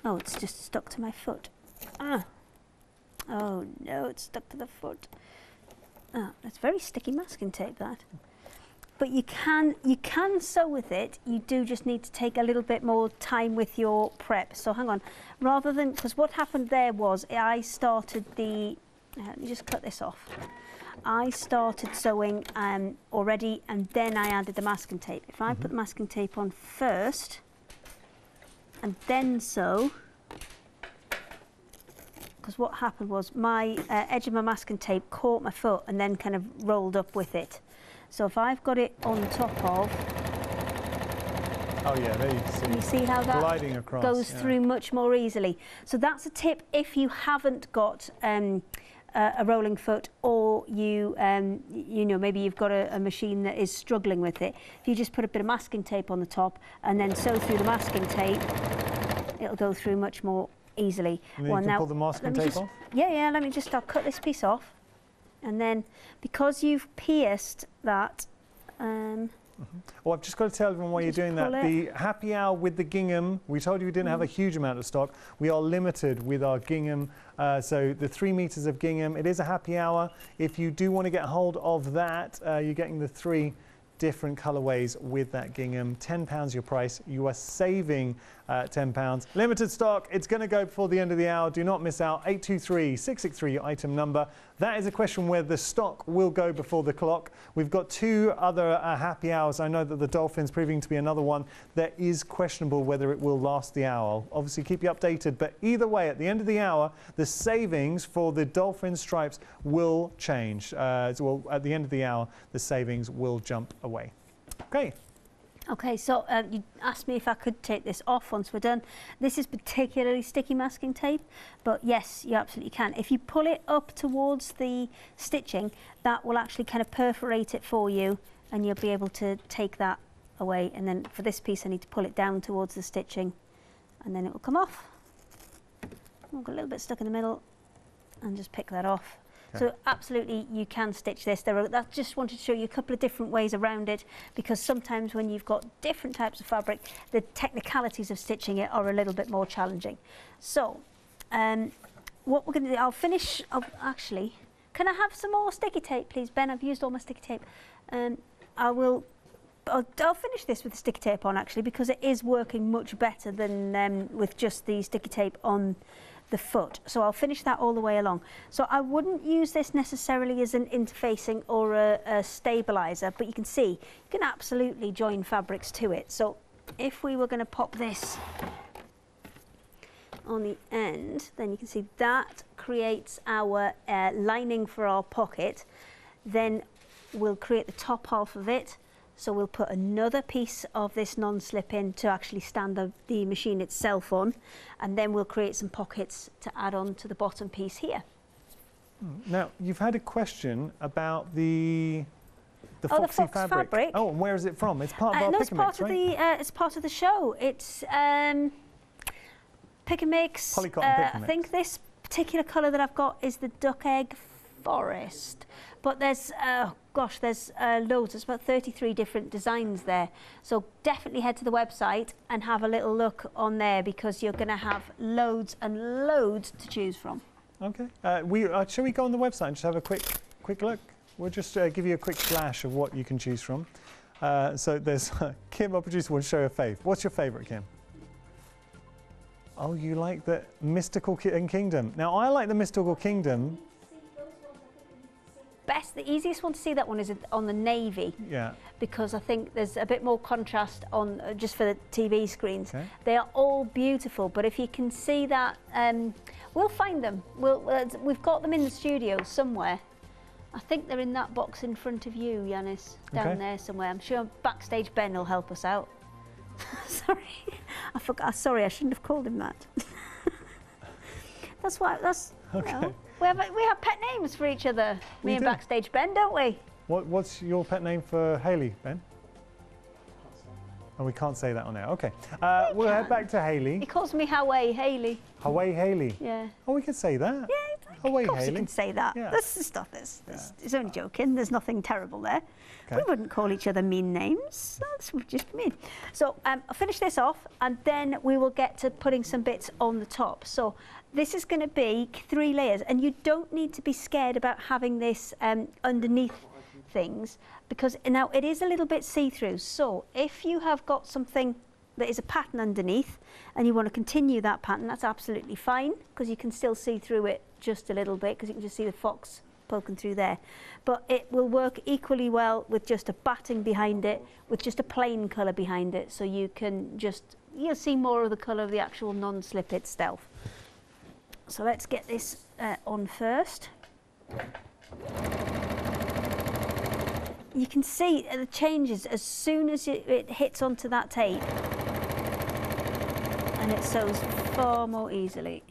Oh, it's just stuck to my foot. Oh no, it's stuck to the foot. Oh, that's very sticky masking tape, that. But you can sew with it. You do just need to take a little bit more time with your prep. So hang on, rather than, because what happened there was I started the, let me just cut this off. I started sewing already, and then I added the masking tape. If I put the masking tape on first and then sew, because what happened was my edge of my masking tape caught my foot and then kind of rolled up with it. So if I've got it on top of, oh yeah, there you see. You see how that gliding across, goes through much more easily. So that's a tip if you haven't got a rolling foot, or you know, maybe you've got a machine that is struggling with it. If you just put a bit of masking tape on the top and then sew through the masking tape, it'll go through much more easily. And then you can pull the masking tape off? Yeah, I'll cut this piece off, and then because you've pierced that, Well, I've just got to tell everyone while you're doing that, the happy hour with the gingham, we told you we didn't have a huge amount of stock. We are limited with our gingham, so the 3 meters of gingham, it is a happy hour. If you do want to get hold of that, you're getting the 3 different colorways with that gingham. £10 your price. You are saving £10. Limited stock. It's going to go before the end of the hour. Do not miss out. 823-663, your item number. That is a question where the stock will go before the clock. We've got 2 other happy hours. I know that the Dolphin's proving to be another one that is questionable whether it will last the hour. I'll obviously keep you updated, but either way, at the end of the hour, the savings for the Dolphin Stripes will change. Well, at the end of the hour, the savings will jump away. Okay. Okay, so you asked me if I could take this off once we're done. This is particularly sticky masking tape, but yes, you absolutely can. If you pull it up towards the stitching, that will actually kind of perforate it for you, and you'll be able to take that away. And then for this piece, I need to pull it down towards the stitching, and then it will come off. I've got a little bit stuck in the middle, and just pick that off. Okay. So absolutely you can stitch this. I just wanted to show you a couple of different ways around it, because sometimes when you've got different types of fabric, the technicalities of stitching it are a little bit more challenging. So what we're going to do, actually, can I have some more sticky tape, please, Ben? I've used all my sticky tape. I'll finish this with the sticky tape on, actually, because it is working much better than with just the sticky tape on the foot. So I'll finish that all the way along. So I wouldn't use this necessarily as an interfacing or a stabilizer, but you can see you can absolutely join fabrics to it. So if we were going to pop this on the end, then you can see that creates our lining for our pocket. Then we'll create the top half of it. So we'll put another piece of this non-slip in to actually stand the machine itself on, and then we'll create some pockets to add on to the bottom piece here. Now, you've had a question about the foxy fabric. Oh, and where is it from? It's part of our pick and mix, right? It's part of the show. It's pick and mix. Polycotton pick and mix. I think this particular colour that I've got is the Duck Egg Forest. But there's, there's loads. There's about 33 different designs there. So definitely head to the website and have a little look on there, because you're going to have loads and loads to choose from. Okay. Shall we go on the website and just have a quick look? We'll just give you a quick flash of what you can choose from. So there's Kim, our producer, will show a fave. What's your favourite, Kim? Oh, you like the Mystical Kingdom. Now, I like the Mystical Kingdom. The easiest one to see that one is on the navy, because I think there's a bit more contrast on just for the TV screens. Okay. They are all beautiful, but if you can see that, we'll find them. We've got them in the studio somewhere. I think they're in that box in front of you, Yanis, down there somewhere. I'm sure Backstage Ben will help us out. Sorry, I forgot. Sorry, I shouldn't have called him that. That's why. That's okay. You know, we have pet names for each other. Me and Backstage Ben, don't we? What's your pet name for Hayley, Ben? Oh, we can't say that on air. Okay. We'll head back to Hayley. He calls me Hawaii Hayley. Hawaii Hayley. Yeah. Oh, we could say that. Yeah. Hawaii Hayley. Of course you can say that. Yeah. This is stuff. It's only joking. There's nothing terrible there. Okay. We wouldn't call each other mean names. That's just mean. So I'll finish this off, and then we will get to putting some bits on the top. So this is going to be 3 layers, and you don't need to be scared about having this underneath things, because now it is a little bit see-through. So if you have got something that is a pattern underneath and you want to continue that pattern, that's absolutely fine, because you can still see through it just a little bit, because you can just see the fox poking through there. But it will work equally well with just a batting behind it, with just a plain colour behind it, so you can you'll see more of the colour of the actual non-slip itself. So let's get this on first. You can see the changes as soon as it hits onto that tape, and it sews far more easily.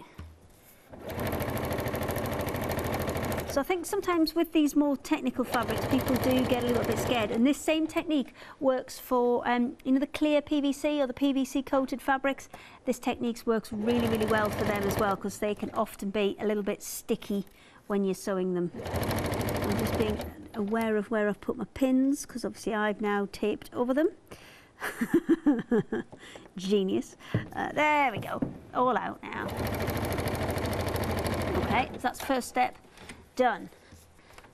So I think sometimes with these more technical fabrics, people do get a little bit scared, and this same technique works for you know, the clear PVC or the PVC coated fabrics. This technique works really, really well for them as well, because they can often be a little bit sticky when you're sewing them. I'm just being aware of where I've put my pins, because obviously I've now taped over them. Genius. There we go. All out now. Okay, so that's first step done.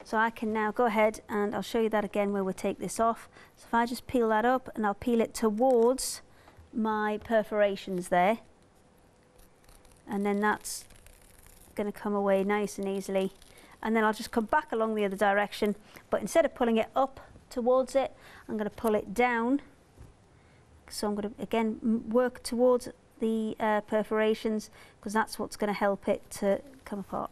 So I can now go ahead, and I'll show you that again where we'll take this off. So if I just peel that up, and I'll peel it towards my perforations there, and then that's going to come away nice and easily, and then I'll just come back along the other direction, but instead of pulling it up towards it, I'm going to pull it down. So I'm going to again work towards the perforations, because that's what's going to help it to come apart.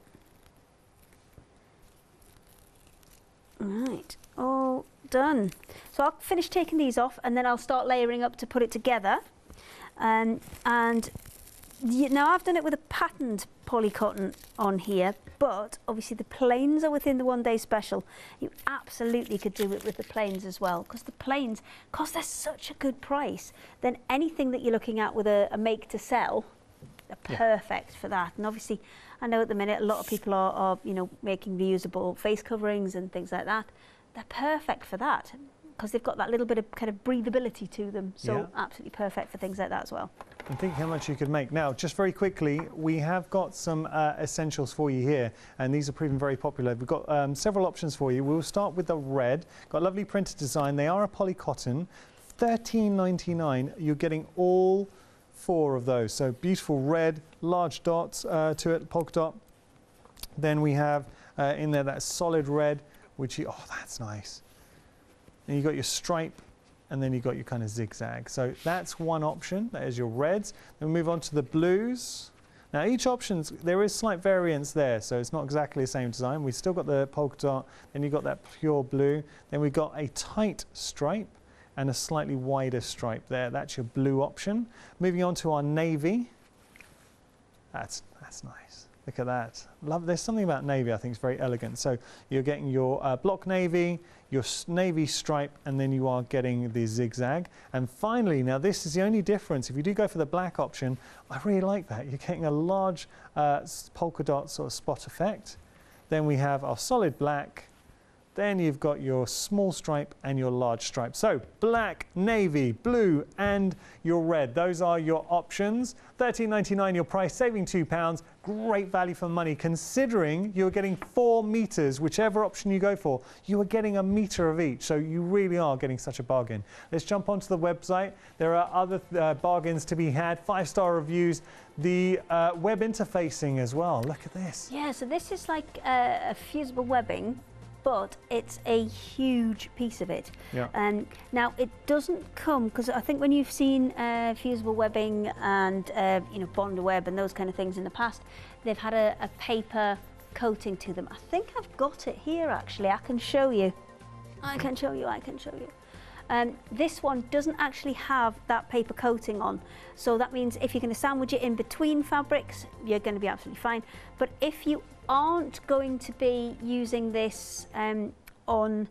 Right, all done. So I'll finish taking these off, and then I'll start layering up to put it together. And now I've done it with a patterned Polycotton on here, but obviously the plains are within the 1 day special. You absolutely could do it with the plains as well, because the plains, because they're such a good price, then anything that you're looking at with a make to sell, they're perfect for that. And obviously I know at the minute a lot of people are you know, making reusable face coverings and things like that. They're perfect for that, because they've got that little bit of kind of breathability to them. So absolutely perfect for things like that as well. And think how much you could make. Now, just very quickly, we have got some essentials for you here, and these are proving very popular. We've got several options for you. We'll start with the red. Got a lovely printed design. They are a Polycotton. $13.99. You're getting all 4 of those. So beautiful red, large dots to it, polka dot. Then we have in there that solid red, which you, oh, that's nice. And you've got your stripe, and then you've got your kind of zigzag. So that's one option. That is your reds. Then we move on to the blues. Now each option, there is slight variance there, so it's not exactly the same design. We've still got the polka dot, then you've got that pure blue. Then we've got a tight stripe and a slightly wider stripe there. That's your blue option. Moving on to our navy. That's nice. Look at that. There's something about navy I think is very elegant. So you're getting your block navy, your navy stripe, and then you are getting the zigzag. And finally, now this is the only difference. If you do go for the black option, I really like that. You're getting a large polka dot sort of spot effect. Then we have our solid black. Then you've got your small stripe and your large stripe. So black, navy, blue, and your red. Those are your options. $13.99 your price, saving £2. Great value for money, considering you're getting 4 meters, whichever option you go for. You are getting a meter of each, so you really are getting such a bargain. Let's jump onto the website. There are other bargains to be had. 5-star reviews. The web interfacing as well. Look at this. Yeah, so this is like a fusible webbing, but it's a huge piece of it. Yeah. Now it doesn't come, because I think when you've seen fusible webbing and you know, bond web and those kind of things in the past, they've had a paper coating to them. I think I've got it here actually. I can show you. I can show you. This one doesn't actually have that paper coating on, so that means if you're going to sandwich it in between fabrics, you're going to be absolutely fine. But if you aren't going to be using this on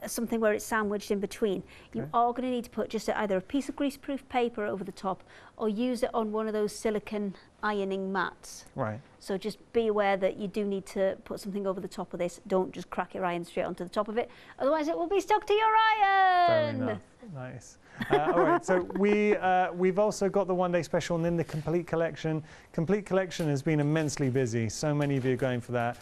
something where it's sandwiched in between, you are going to need to put just either a piece of greaseproof paper over the top, or use it on one of those silicone ironing mats. Right. So just be aware that you do need to put something over the top of this. Don't just crack your iron straight onto the top of it, otherwise it will be stuck to your iron. Fair enough. Nice. All right, so we've also got the 1 day special and then the complete collection. Complete collection has been immensely busy. So many of you are going for that.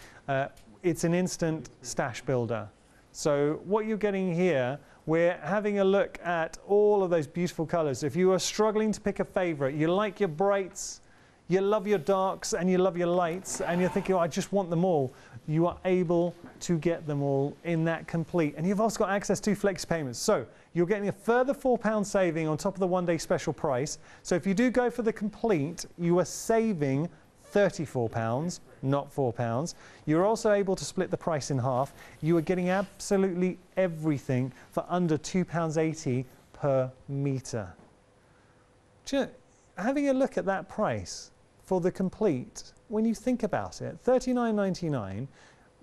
It's an instant stash builder. So what you're getting here, we're having a look at all of those beautiful colors. If you are struggling to pick a favorite, you like your brights, you love your darks, and you love your lights, and you're thinking, oh, I just want them all, you are able to get them all in that complete. And you've also got access to flex payments. So you're getting a further £4 saving on top of the 1 day special price. So if you do go for the complete, you are saving £34, not £4. You're also able to split the price in half. You are getting absolutely everything for under £2.80 per metre. Having a look at that price for the complete, when you think about it, $39.99.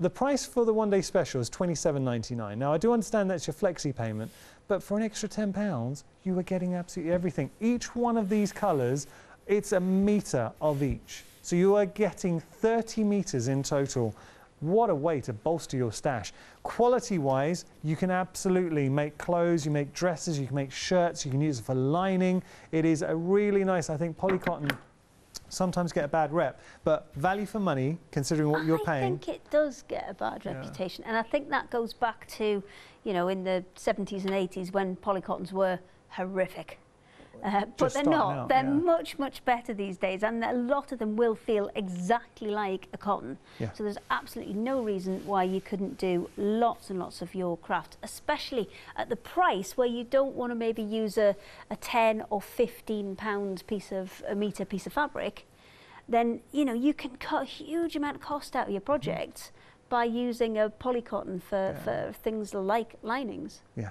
The price for the 1 day special is $27.99. Now I do understand that's your flexi payment, but for an extra £10, you are getting absolutely everything. Each one of these colours, it's a metre of each. So you are getting 30 metres in total. What a way to bolster your stash. Quality-wise, you can absolutely make clothes, you make dresses, you can make shirts, you can use it for lining. It is a really nice, I think Polycotton sometimes get a bad rep, but value for money, considering what you're paying. I think it does get a bad reputation, and I think that goes back to, you know, in the 70s and 80s when Polycottons were horrific. but they're not. They're much, much better these days, and a lot of them will feel exactly like a cotton. Yeah. So there's absolutely no reason why you couldn't do lots and lots of your craft, especially at the price where you don't want to maybe use a 10 or 15 pound meter piece of fabric. Then you can cut a huge amount of cost out of your project by using a polycotton for things like linings. Yeah.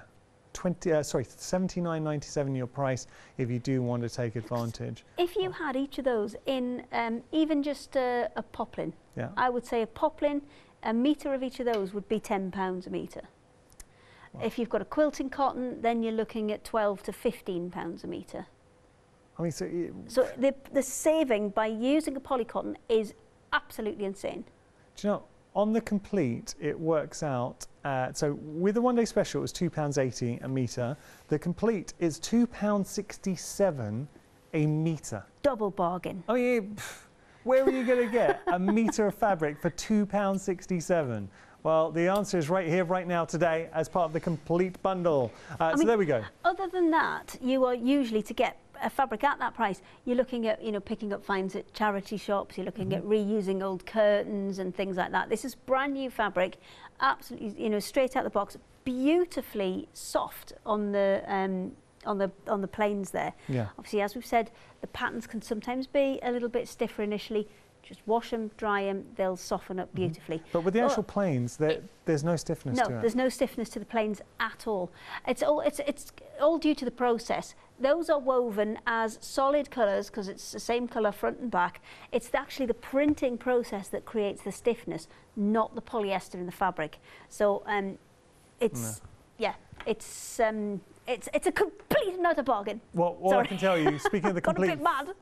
$79.97 your price if you do want to take advantage. If you had each of those in even just a poplin, I would say a poplin, a metre of each of those would be £10 a metre. Wow. If you've got a quilting cotton, then you're looking at £12 to £15 a metre. I mean, so the saving by using a polycotton is absolutely insane. Do you know, on the complete, it works out, so with the one-day special, it was £2.80 a metre. The complete is £2.67 a metre. Double bargain. I mean, where are you going to get a metre of fabric for £2.67? Well, the answer is right here, right now, today, as part of the complete bundle. So there we go. Other than that, you are usually, to get a fabric at that price, you're looking at picking up finds at charity shops, you're looking at reusing old curtains and things like that. This is brand new fabric, absolutely straight out the box, beautifully soft on the planes there. Yeah. Obviously, as we've said, the patterns can sometimes be a little bit stiffer initially. Just wash them, dry them, they'll soften up beautifully. But with the actual planes, there's no stiffness to it. No, there's no stiffness to the planes at all. It's all due to the process. Those are woven as solid colours because it's the same colour front and back. It's actually the printing process that creates the stiffness, not the polyester in the fabric. So it's a complete and utter bargain. Well, all I can tell you, speaking of the complete, got a bit mad.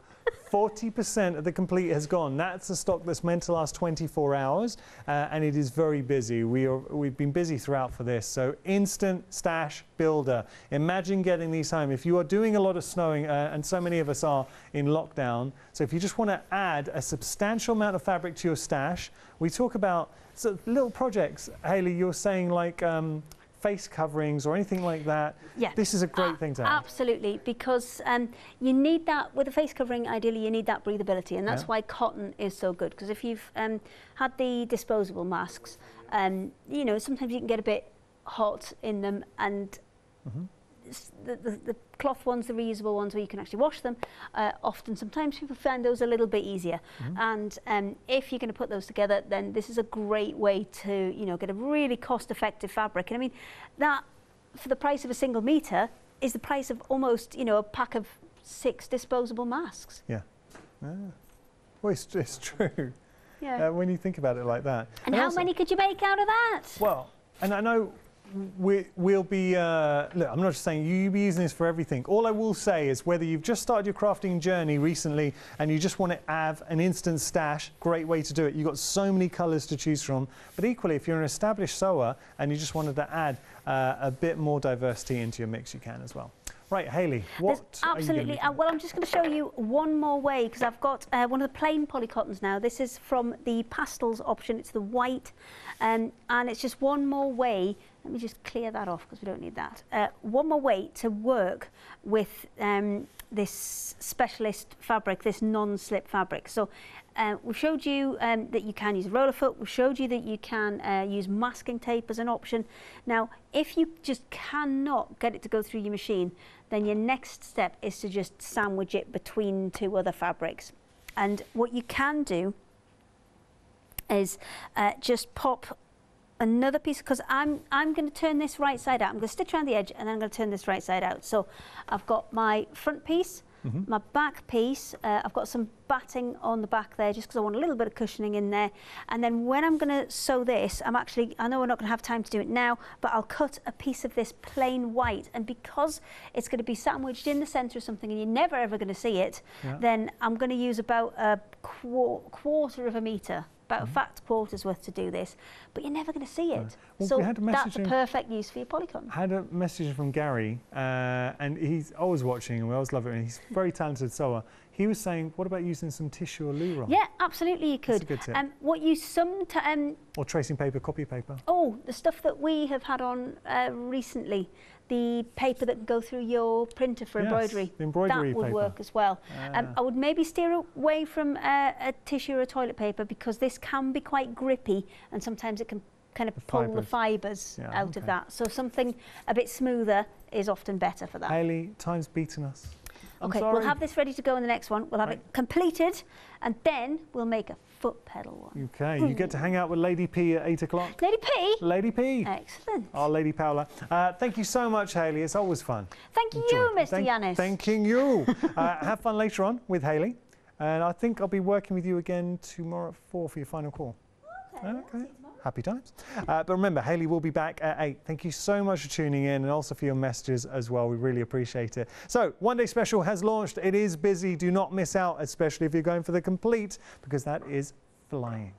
40% of the complete has gone. That's the stock that's meant to last 24 hours, and it is very busy. We've been busy throughout for this. So instant stash builder. Imagine getting these home. If you are doing a lot of snowing, and so many of us are in lockdown, so if you just want to add a substantial amount of fabric to your stash, we talk about little projects. Hayley, you're saying like face coverings or anything like that. Yeah, this is a great thing to have. Absolutely, because you need that with a face covering. Ideally, you need that breathability, and that's why cotton is so good. Because if you've had the disposable masks, sometimes you can get a bit hot in them, and the cloth ones, the reusable ones where you can actually wash them, sometimes people find those a little bit easier. And if you're going to put those together, then this is a great way to get a really cost-effective fabric. And I mean, that for the price of a single metre is the price of almost a pack of 6 disposable masks. Yeah. Well, it's true. Yeah. When you think about it like that. And how many could you make out of that? Well, and I know we'll be, look, I'm not just saying you'll be using this for everything. All I will say is whether you've just started your crafting journey recently and you just want to have an instant stash, great way to do it. You've got so many colours to choose from. But equally, if you're an established sewer and you just wanted to add a bit more diversity into your mix, you can as well. Right, Hayley, what absolutely. Well, I'm just going to show you one more way because I've got one of the plain polycottons now. This is from the pastels option. It's the white, and it's just one more way. Let me just clear that off because we don't need that. One more way to work with this specialist fabric, this non-slip fabric. So we've showed you that you can use a roller foot. We've showed you that you can use masking tape as an option. Now, if you just cannot get it to go through your machine, then your next step is to just sandwich it between 2 other fabrics. And what you can do is just pop another piece, because I'm going to turn this right side out. I'm going to stitch around the edge and then I'm going to turn this right side out. So I've got my front piece, my back piece, I've got some batting on the back there just because I want a little bit of cushioning in there. And then when I'm going to sew this, I know we're not going to have time to do it now, but I'll cut a piece of this plain white. And because it's going to be sandwiched in the centre of something and you're never ever going to see it, then I'm going to use about a quarter of a metre. About a fat quarter's worth to do this, but you're never going to see it. Well, so that's a perfect use for your polycotton. I had a message from Gary, and he's always watching, and we always love it, and he's a very talented sewer. He was saying, what about using some tissue or loo roll? Yeah, absolutely you could. That's a good tip. What you sometimes... or tracing paper, copy paper. Oh, the stuff that we have had on recently, the paper that go through your printer for embroidery. The embroidery that would paper. work as well. I would maybe steer away from a tissue or a toilet paper because this can be quite grippy and sometimes it can kind of pull the fibres out of that. So something a bit smoother is often better for that. Hayley, time's beaten us. Okay, we'll have this ready to go in the next one. We'll have it completed and then we'll make a foot pedal one. Okay, you get to hang out with Lady P at 8 o'clock. Lady P? Lady P. Excellent. Our Lady Paola. Thank you so much, Hayley. It's always fun. Thank you, Mr. Yanis. Thanking you. Have fun later on with Hayley. And I think I'll be working with you again tomorrow at 4 for your final call. Okay. Happy times. But remember, Hayley will be back at 8. Thank you so much for tuning in and also for your messages as well. We really appreciate it. So, One Day Special has launched. It is busy. Do not miss out, especially if you're going for the complete, because that is flying.